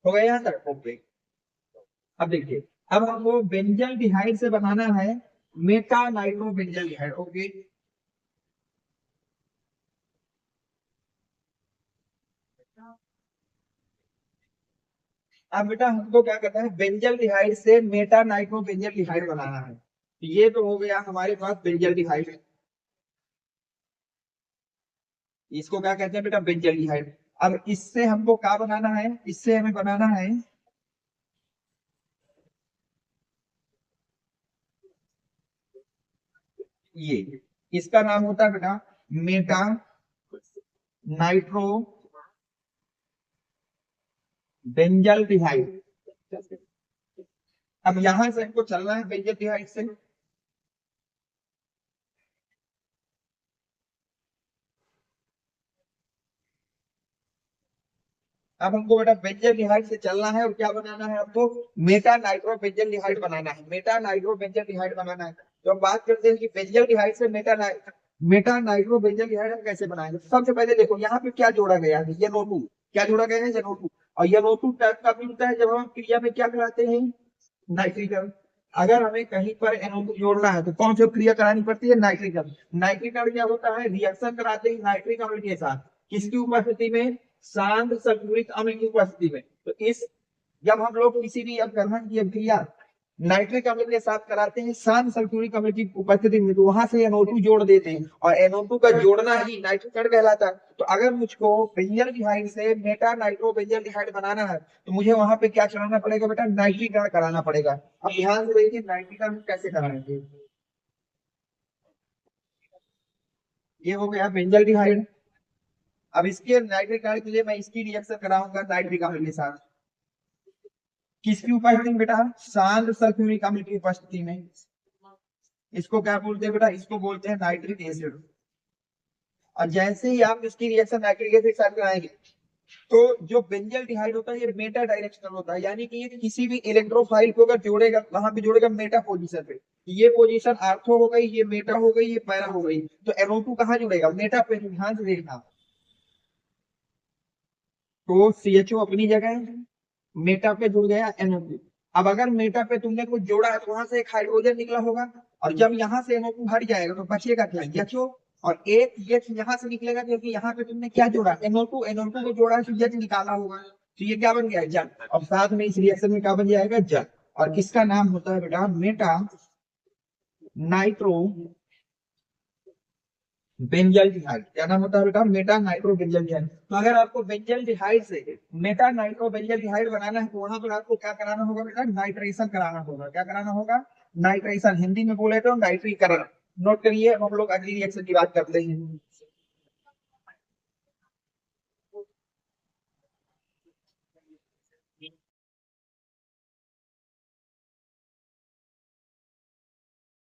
हो गया यहाँ तक? ओके। अब देखिए, अब हमको बेंजल डिहाइड से बनाना है मेटा नाइट्रो बेंजल डिहाइड। ओके। अब बेटा हमको क्या करना है, बेंजल डिहाइड से मेटा नाइट्रो बेंजल डिहाइड बनाना है। ये तो हो गया हमारे पास बेंजल डिहाइड। इसको क्या कहते हैं बेटा, बेंजल डिहाइड। अब इससे हमको क्या बनाना है, इससे हमें बनाना है ये, इसका नाम होता है बेटा मेटा नाइट्रो बेंजल डिहाइड। अब यहां से हमको चलना है बेंजल डिहाइड से। अब हमको बेटा बेंजल डिहाइड से चलना है और क्या बनाना है हमको, मेटा नाइट्रो बेंजल डिहाइड बनाना है। मेटा नाइट्रो बेंजल डिहाइड बनाना है। तो हम बात करते हैं कि बेंजल डिहाइड से मेटा नाइट्रो बेंजल डिहाइड हम कैसे बनाएंगे। तो सबसे पहले देखो यहाँ पे क्या जोड़ा गया है, ये NO2। क्या जोड़ा गया है, ये NO2। और ये NO2 तब मिलता है जब हम क्रिया में क्या कराते हैं, नाइट्रिकल। अगर हमें कहीं पर NO2 जोड़ना है तो कौन सी क्रिया करानी पड़ती है, नाइट्रिकल। नाइट्रिकल क्या होता है, रिएक्शन कराते हैं नाइट्रिक अम्ल के साथ। किसकी उपस्थिति में, शांत सल्फ्यूरिक अम्ल की उपस्थिति में। तो इस, जब हम लोग किसी भी अपघर्षण की अभिक्रिया नाइट्रिक अम्ल के साथ कराते हैं शांत सल्फ्यूरिक अम्ल की उपस्थिति में, तो वहां से NO2 जोड़ देते हैं और NO2 का जोड़ना ही नाइट्रिक कहलाता है। तो अगर मुझको बेंजल डिहाइड से मेटा नाइट्रो बेंजल डिहाइड बनाना है तो मुझे वहां पे क्या चलाना पड़ेगा बेटा, नाइट्रीकरण कराना पड़ेगा। अब ध्यान से देखिए नाइट्रीकरण कैसे कराएंगे। ये हो गया बेंजल डिहाइड। अब इसके नाइट्रीकरण के लिए मैं इसकी रिएक्शन कराऊंगा नाइट्रिक अम्ल के साथ। किसकी उपस्थिति में बेटा, शांत सल्फ्यूरिक अम्ल की उपस्थिति में। इसको क्या बोलते हैं बेटा, इसको बोलते हैं नाइट्रिक एसिड। और जैसे ही आप इसकी रिएक्शन नाइट्रिक एसिड के साथ कराएंगे तो जो बेंजल डिहाइड होता है ये मेटा डायरेक्शनल होता है, यानी कि ये किसी भी इलेक्ट्रोफाइल को अगर जोड़ेगा वहां पे जोड़ेगा मेटा पोजीशन पे। ये पोजीशन आर्थो हो गई, ये मेटा हो गई, ये पैरा हो गई। तो NO2 कहाँ जुड़ेगा, मेटा पे। ध्यान से देखना। तो CHO अपनी जगह, मेटा पे जुड़ गया NO2। अब अगर मेटा पे तुमने कुछ जोड़ा है तो वहां से एक हाइड्रोजन निकला होगा, और जब यहाँ से NO2 हट जाएगा तो बचेगा क्या, HO। और एक H यहाँ से निकलेगा क्योंकि यहाँ पे तुमने क्या जोड़ा, NO2 को जोड़ा है तो H निकाला होगा। तो ये क्या बन गया, जल। और साथ में इस रिएक्शन में क्या बन जाएगा, जल। और किसका नाम होता है बेटा, मेटा नाइट्रो बेंजल डिहाइड। क्या नाम होता है बेटा, मेटा नाइट्रो बेंजल डिहाइड। तो अगर आपको बेंजल डिहाइड से मेटा नाइट्रो बेंजल डिहाइड बनाना है तो वहां पर आपको क्या कराना होगा बेटा, नाइट्रेशन कराना होगा। क्या कराना होगा, नाइट्रेशन। हिंदी में बोले तो नाइट्रीकरण। नोट करिए, हम लोग अगली रिएक्शन की बात करते हैं।